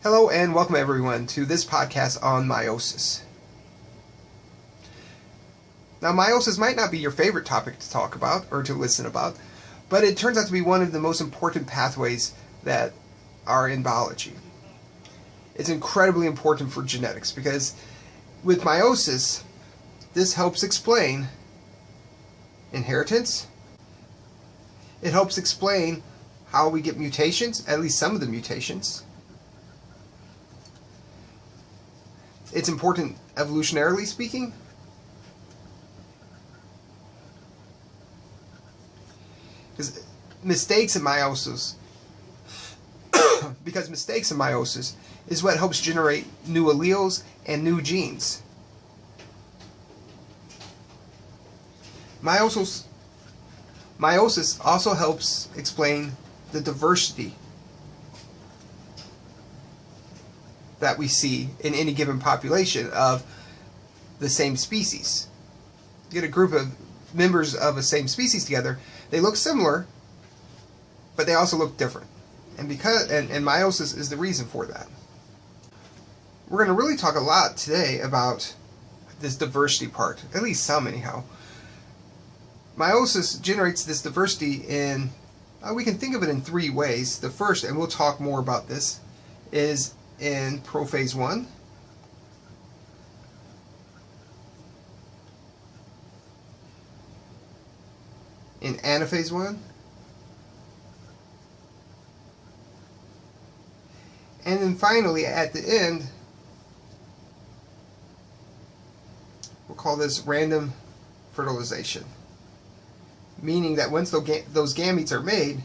Hello and welcome everyone to this podcast on meiosis. Now, meiosis might not be your favorite topic to talk about or to listen about, but it turns out to be one of the most important pathways that are in biology. It's incredibly important for genetics because with meiosis, this helps explain inheritance. It helps explain how we get mutations, at least some of the mutations. It's important evolutionarily speaking. Because mistakes in meiosis is what helps generate new alleles and new genes. Meiosis also helps explain the diversity that we see in any given population of the same species. You get a group of members of a same species together, they look similar, but they also look different. And meiosis is the reason for that. We're going to really talk a lot today about this diversity part, at least some anyhow. Meiosis generates this diversity in, we can think of it in three ways. The first, and we'll talk more about this, is in Prophase 1, in Anaphase 1, and then finally at the end, we'll call this random fertilization. Meaning that once those gametes are made,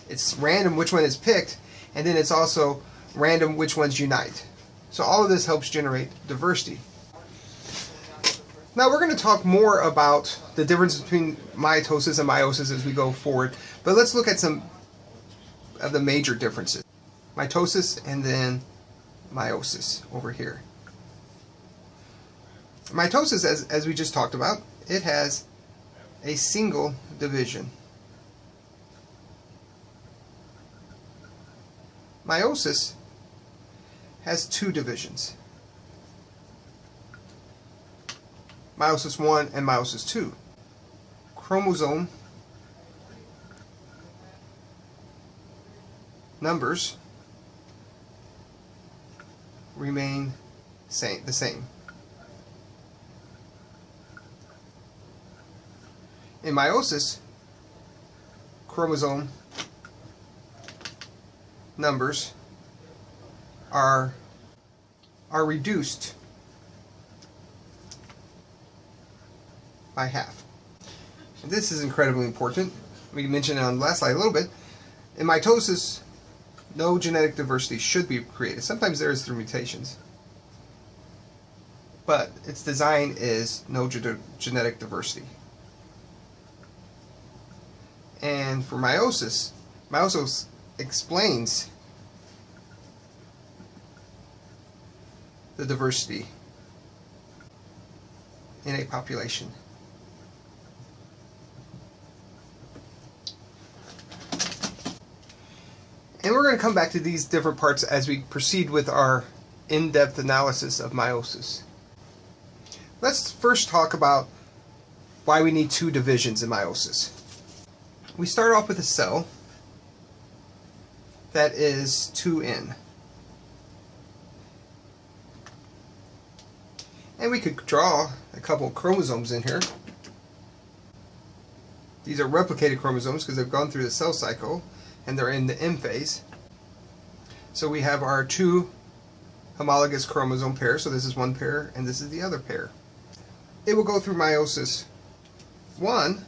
it's random which one is picked, and then it's also random which ones unite. So all of this helps generate diversity. Now we're going to talk more about the difference between mitosis and meiosis as we go forward, but let's look at some of the major differences. Mitosis and then meiosis over here. Mitosis, as we just talked about, it has a single division. Meiosis has two divisions. Meiosis 1 and Meiosis 2. Chromosome numbers remain the same. In meiosis, chromosome numbers are reduced by half. And this is incredibly important. We mentioned it on the last slide a little bit. In mitosis, no genetic diversity should be created. Sometimes there is through mutations, but its design is no genetic diversity. And for meiosis explains the diversity in a population. And we're going to come back to these different parts as we proceed with our in-depth analysis of meiosis. Let's first talk about why we need two divisions in meiosis. We start off with a cell that is 2N. And we could draw a couple of chromosomes in here. These are replicated chromosomes because they've gone through the cell cycle and they're in the M phase. So we have our two homologous chromosome pairs. So this is one pair and this is the other pair. It will go through meiosis 1.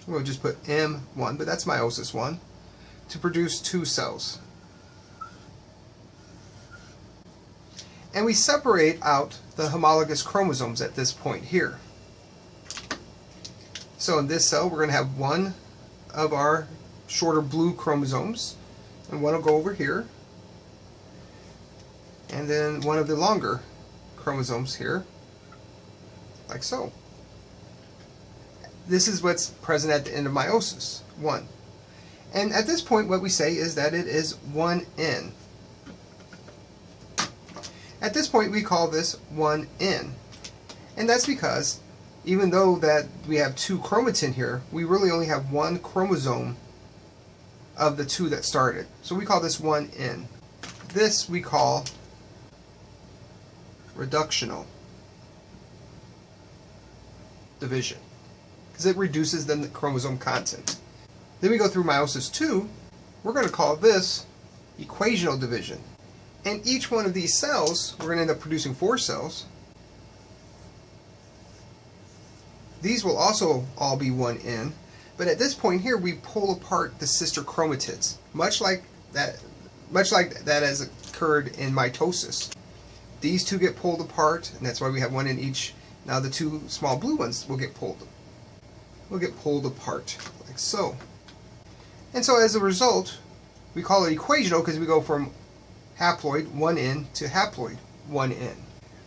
We'll just put M1, but that's meiosis 1, to produce two cells. And we separate out the homologous chromosomes at this point here. So in this cell, we're going to have one of our shorter blue chromosomes, and one will go over here, and then one of the longer chromosomes here, like so. This is what's present at the end of meiosis 1. And at this point, what we say is that it is 1N. At this point, we call this 1N. And that's because even though that we have 2 chromatin here, we really only have 1 chromosome of the 2 that started. So we call this 1N. This we call reductional division, because it reduces the chromosome content. Then we go through meiosis II. We're going to call this equational division. And each one of these cells, we're going to end up producing 4 cells. These will also all be 1N, but at this point here we pull apart the sister chromatids, much like that has occurred in mitosis. These 2 get pulled apart, and that's why we have 1 in each. Now the 2 small blue ones will get pulled apart, like so. And so as a result, we call it equational because we go from haploid 1N to haploid 1N.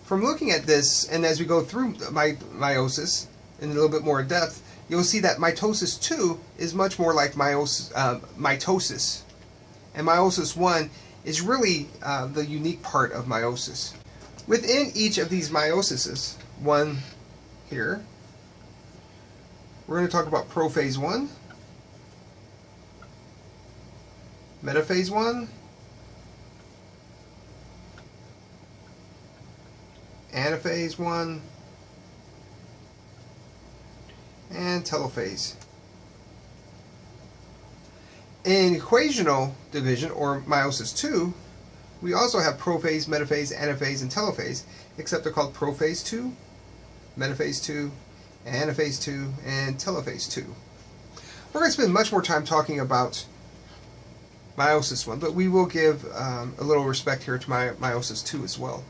From looking at this, and as we go through meiosis in a little bit more depth, you'll see that mitosis 2 is much more like mitosis. And meiosis 1 is really the unique part of meiosis. Within each of these meiosises, one here, we're going to talk about prophase 1, metaphase 1, anaphase 1, and telophase. In equational division, or meiosis II, we also have prophase, metaphase, anaphase, and telophase, except they're called prophase 2, metaphase 2, anaphase 2, and telophase 2. We're going to spend much more time talking about meiosis 1, but we will give a little respect here to meiosis 2 as well.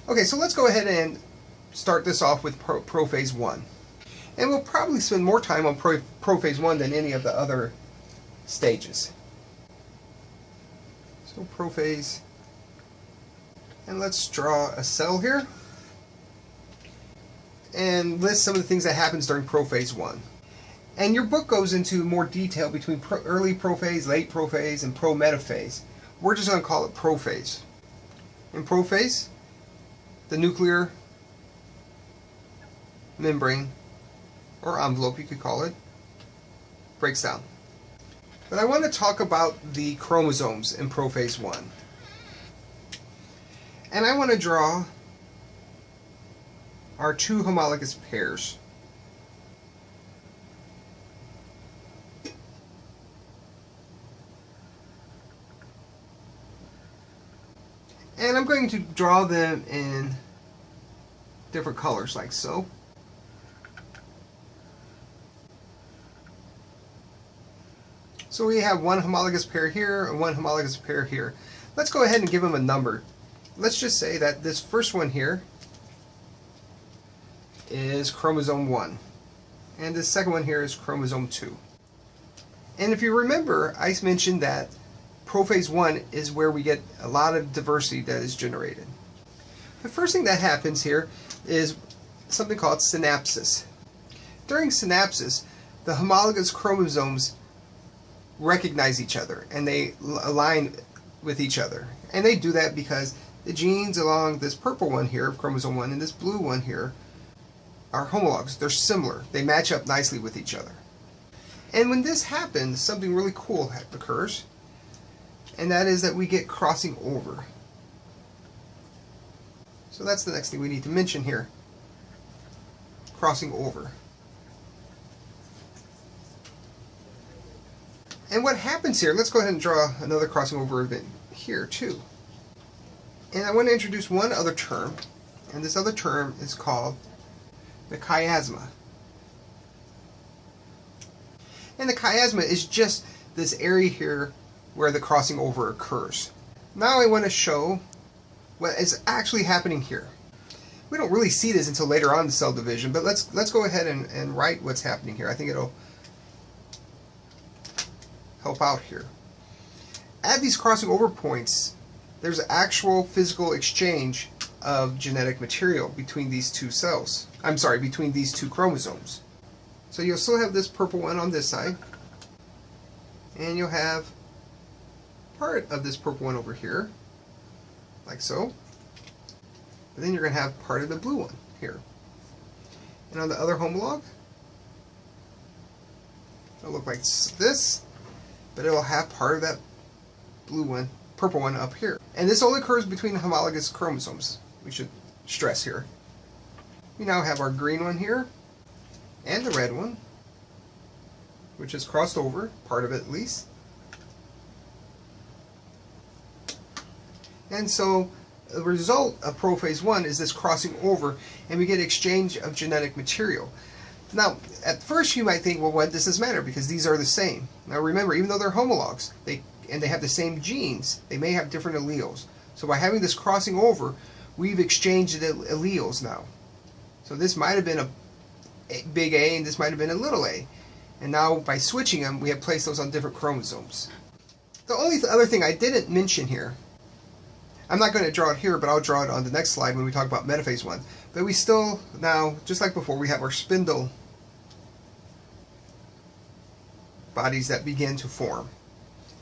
Okay, so let's go ahead and start this off with prophase 1. And we'll probably spend more time on prophase 1 than any of the other stages. So prophase, and let's draw a cell here and list some of the things that happens during prophase 1. And your book goes into more detail between early prophase, late prophase, and pro-metaphase. We're just going to call it prophase. In prophase, the nuclear membrane, or envelope you could call it, breaks down. But I want to talk about the chromosomes in prophase 1. And I want to draw our 2 homologous pairs. And I'm going to draw them in different colors, like so. So we have 1 homologous pair here and 1 homologous pair here. Let's go ahead and give them a number. Let's just say that this first one here is chromosome 1. And this second one here is chromosome 2. And if you remember, I mentioned that prophase 1 is where we get a lot of diversity that is generated. The first thing that happens here is something called synapsis. During synapsis, the homologous chromosomes recognize each other and they align with each other. And they do that because the genes along this purple one here, chromosome 1, and this blue one here are homologs. They're similar. They match up nicely with each other. And when this happens, something really cool occurs, and that is that we get crossing over. So that's the next thing we need to mention here. Crossing over. And what happens here, let's go ahead and draw another crossing over event here too. And I want to introduce one other term, and this other term is called the chiasma. And the chiasma is just this area here where the crossing over occurs. Now I want to show what is actually happening here. We don't really see this until later on in cell division, but let's go ahead and write what's happening here. I think it'll help out here. At these crossing over points, there's actual physical exchange of genetic material between these 2 cells. I'm sorry, between these 2 chromosomes. So you'll still have this purple one on this side, and you'll have part of this purple one over here, like so. But then you're going to have part of the blue one here. And on the other homolog, it'll look like this, but it'll have part of that blue one, purple one up here. And this only occurs between homologous chromosomes, we should stress here. We now have our green one here, and the red one, which is crossed over, part of it at least. And so the result of prophase 1 is this crossing over, and we get exchange of genetic material. Now, at first you might think, well, what does this matter? Because these are the same. Now remember, even though they're homologs, they have the same genes, they may have different alleles. So by having this crossing over, we've exchanged the alleles now. So this might have been a big A, and this might have been a little a. And now by switching them, we have placed those on different chromosomes. The only other thing I didn't mention here, I'm not going to draw it here, but I'll draw it on the next slide when we talk about Metaphase 1. But we still, now, just like before, we have our spindle bodies that begin to form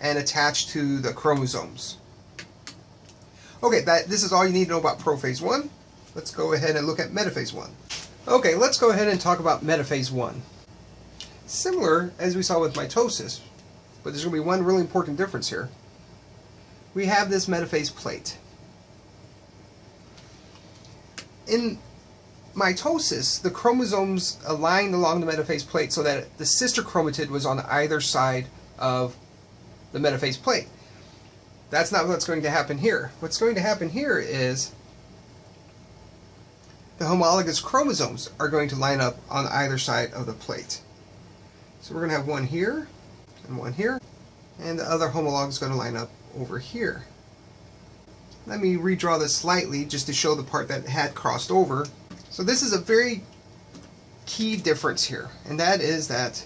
and attach to the chromosomes. Okay, this is all you need to know about Prophase 1. Let's go ahead and look at Metaphase 1. Okay, let's go ahead and talk about Metaphase 1. Similar as we saw with mitosis, but there's going to be one really important difference here. We have this metaphase plate. In mitosis, the chromosomes aligned along the metaphase plate so that the sister chromatid was on either side of the metaphase plate. That's not what's going to happen here. What's going to happen here is the homologous chromosomes are going to line up on either side of the plate. So we're going to have one here and one here, and the other homolog is going to line up over here. Let me redraw this slightly just to show the part that had crossed over. So this is a very key difference here, and that is that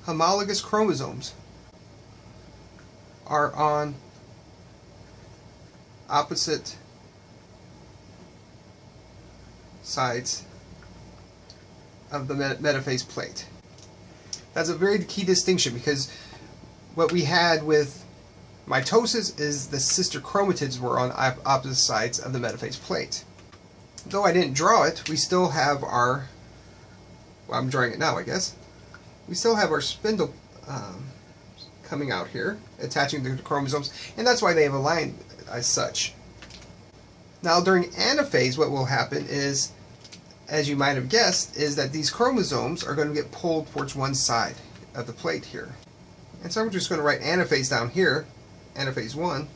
homologous chromosomes are on opposite sides of the metaphase plate. That's a very key distinction, because what we had with mitosis is the sister chromatids were on opposite sides of the metaphase plate. Though I didn't draw it, we still have our, well, I'm drawing it now, I guess. We still have our spindle coming out here, attaching to the chromosomes, and that's why they have aligned as such. Now during anaphase, what will happen is, as you might have guessed, is that these chromosomes are going to get pulled towards one side of the plate here. And so I'm just going to write anaphase down here, anaphase 1.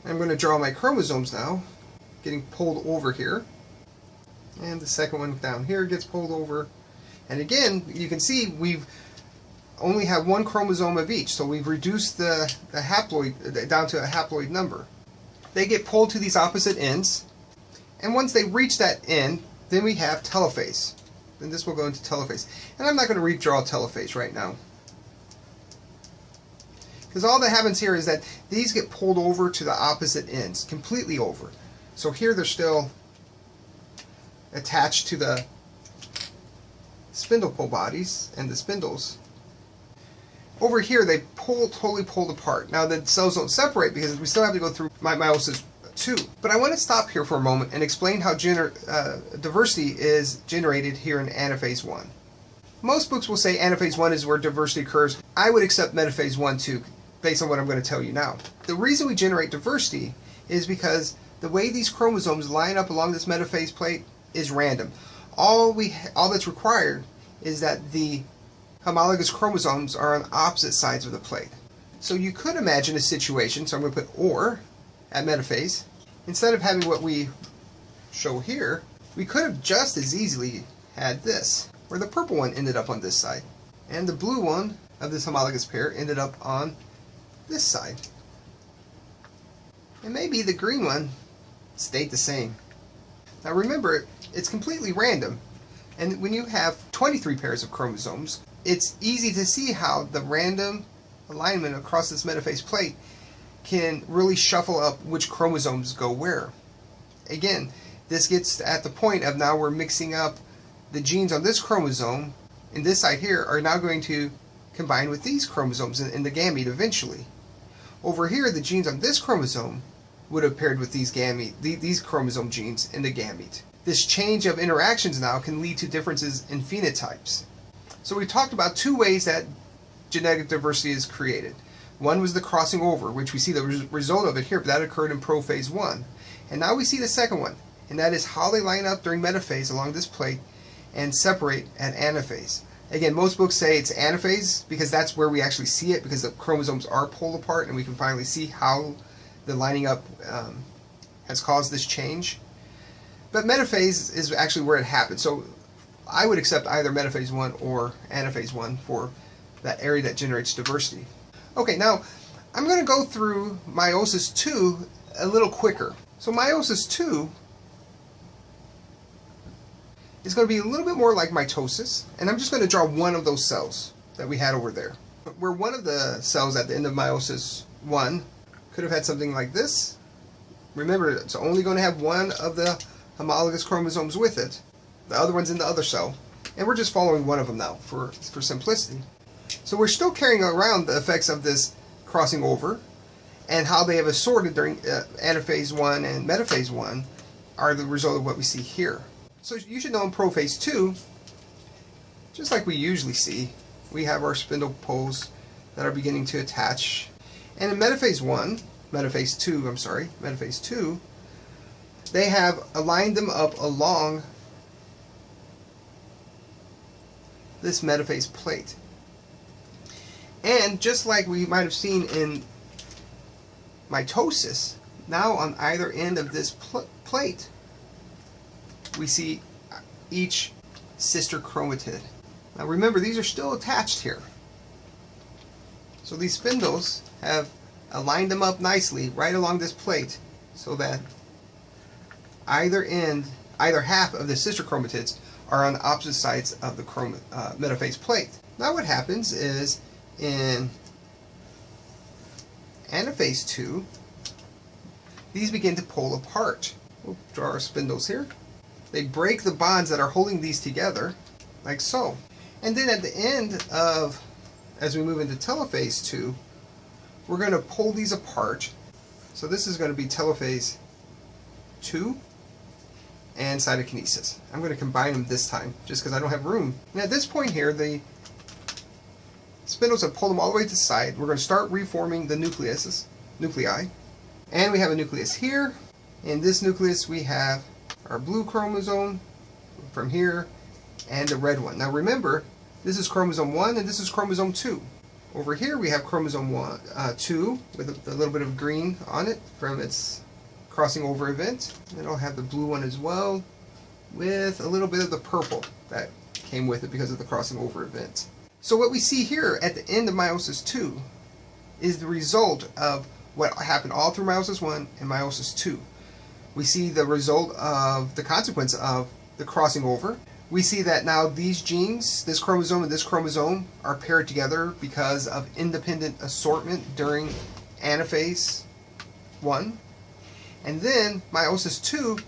I'm going to draw my chromosomes now, getting pulled over here. And the second one down here gets pulled over. And again, you can see we've only have one chromosome of each, so we've reduced the haploid down to a haploid number. They get pulled to these opposite ends, and once they reach that end, then we have telophase. Then this will go into telophase. And I'm not going to redraw telophase right now, because all that happens here is that these get pulled over to the opposite ends, completely over. So here they're still attached to the spindle pull bodies and the spindles. Over here they totally pulled apart. Now the cells don't separate because we still have to go through Meiosis II. But I want to stop here for a moment and explain how diversity is generated here in anaphase 1. Most books will say anaphase 1 is where diversity occurs. I would accept metaphase 1 too, based on what I'm going to tell you now. The reason we generate diversity is because the way these chromosomes line up along this metaphase plate is random. All that's required is that the homologous chromosomes are on opposite sides of the plate. So you could imagine a situation, so I'm going to put OR at metaphase. Instead of having what we show here, we could have just as easily had this, where the purple one ended up on this side, and the blue one of this homologous pair ended up on this side. And maybe the green one stayed the same. Now remember, it's completely random, and when you have 23 pairs of chromosomes, it's easy to see how the random alignment across this metaphase plate can really shuffle up which chromosomes go where. Again, this gets at the point of now we're mixing up the genes on this chromosome, and this side here are now going to combine with these chromosomes in the gamete eventually. Over here, the genes on this chromosome would have paired with these chromosome genes in the gamete. This change of interactions now can lead to differences in phenotypes. So we talked about two ways that genetic diversity is created. One was the crossing over, which we see the result of it here, but that occurred in prophase 1. And now we see the second one, and that is how they line up during metaphase along this plate and separate at anaphase. Again, most books say it's anaphase because that's where we actually see it, because the chromosomes are pulled apart and we can finally see how the lining up has caused this change. But metaphase is actually where it happens. So I would accept either metaphase 1 or anaphase 1 for that area that generates diversity. Okay, now I'm going to go through Meiosis II a little quicker. So Meiosis II is going to be a little bit more like mitosis, and I'm just going to draw one of those cells that we had over there. Where one of the cells at the end of Meiosis I could have had something like this. Remember, it's only going to have one of the homologous chromosomes with it. The other one's in the other cell. And we're just following one of them now for simplicity. So we're still carrying around the effects of this crossing over, and how they have assorted during anaphase 1 and metaphase 1 are the result of what we see here. So you should know in Prophase 2, just like we usually see, we have our spindle poles that are beginning to attach. And in Metaphase 2, they have aligned them up along this metaphase plate. And just like we might have seen in mitosis, now on either end of this plate, we see each sister chromatid. Now remember, these are still attached here. So these spindles have aligned them up nicely right along this plate so that either half of the sister chromatids are on opposite sides of the metaphase plate. Now what happens is in anaphase 2, these begin to pull apart. We'll draw our spindles here. They break the bonds that are holding these together, like so. And then at the end of, as we move into telophase 2, we're going to pull these apart. So this is going to be telophase 2 and cytokinesis. I'm going to combine them this time, just because I don't have room. And at this point here, the spindles have pulled them all the way to the side. We're going to start reforming the nuclei. And we have a nucleus here. In this nucleus we have our blue chromosome from here and the red one. Now remember, this is chromosome 1 and this is chromosome 2. Over here we have chromosome 2 with a little bit of green on it from its crossing over event. And it'll have the blue one as well with a little bit of the purple that came with it because of the crossing over event. So what we see here at the end of Meiosis II is the result of what happened all through Meiosis I and Meiosis II. We see the result of the consequence of the crossing over. We see that now these genes, this chromosome and this chromosome, are paired together because of independent assortment during anaphase 1. And then Meiosis II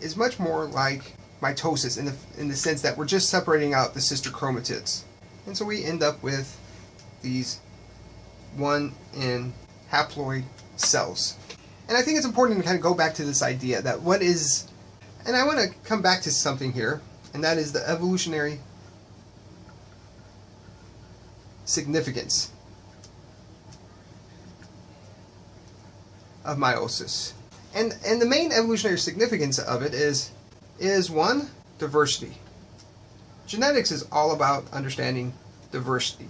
is much more like mitosis in the sense that we're just separating out the sister chromatids. And so we end up with these 1N haploid cells. And I think it's important to kind of go back to this idea that what is, and I want to come back to something here, and that is the evolutionary significance of meiosis. And the main evolutionary significance of it is one, diversity. Genetics is all about understanding diversity.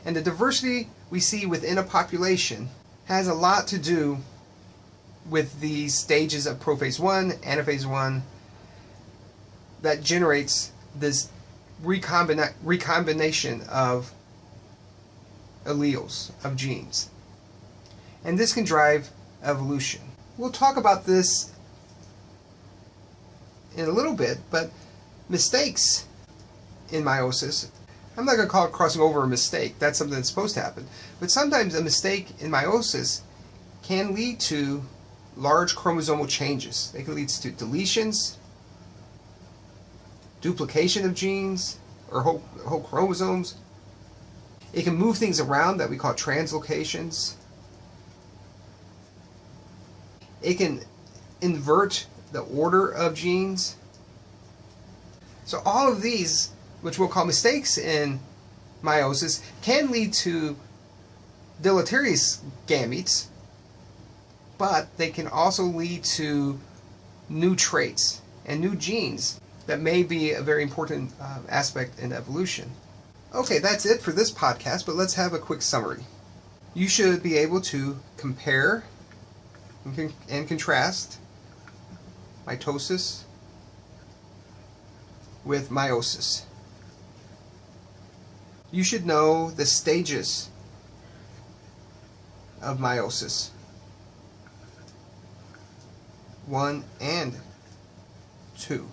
And the diversity we see within a population has a lot to do with these stages of prophase 1, anaphase 1, that generates this recombination of alleles, of genes. And this can drive evolution. We'll talk about this in a little bit, but mistakes in meiosis, I'm not going to call it crossing over a mistake. That's something that's supposed to happen. But sometimes a mistake in meiosis can lead to large chromosomal changes. They can lead to deletions, duplication of genes, or whole chromosomes. It can move things around that we call translocations. It can invert the order of genes. So all of these, which we'll call mistakes in meiosis, can lead to deleterious gametes, but they can also lead to new traits and new genes that may be a very important aspect in evolution. Okay, that's it for this podcast, but let's have a quick summary. You should be able to compare and contrast mitosis with meiosis. You should know the stages of meiosis, 1 and 2,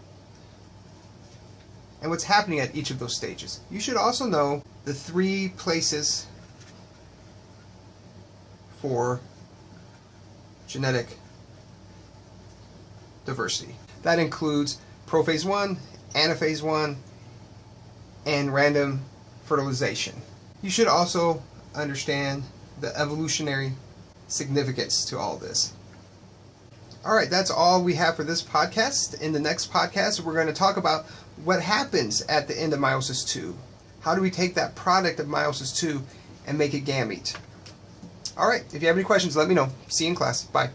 and what's happening at each of those stages. You should also know the 3 places for genetic diversity. That includes prophase 1, anaphase 1, and random fertilization. You should also understand the evolutionary significance to all this. Alright, that's all we have for this podcast. In the next podcast, we're going to talk about what happens at the end of Meiosis II. How do we take that product of Meiosis II and make a gamete? Alright, if you have any questions, let me know. See you in class. Bye.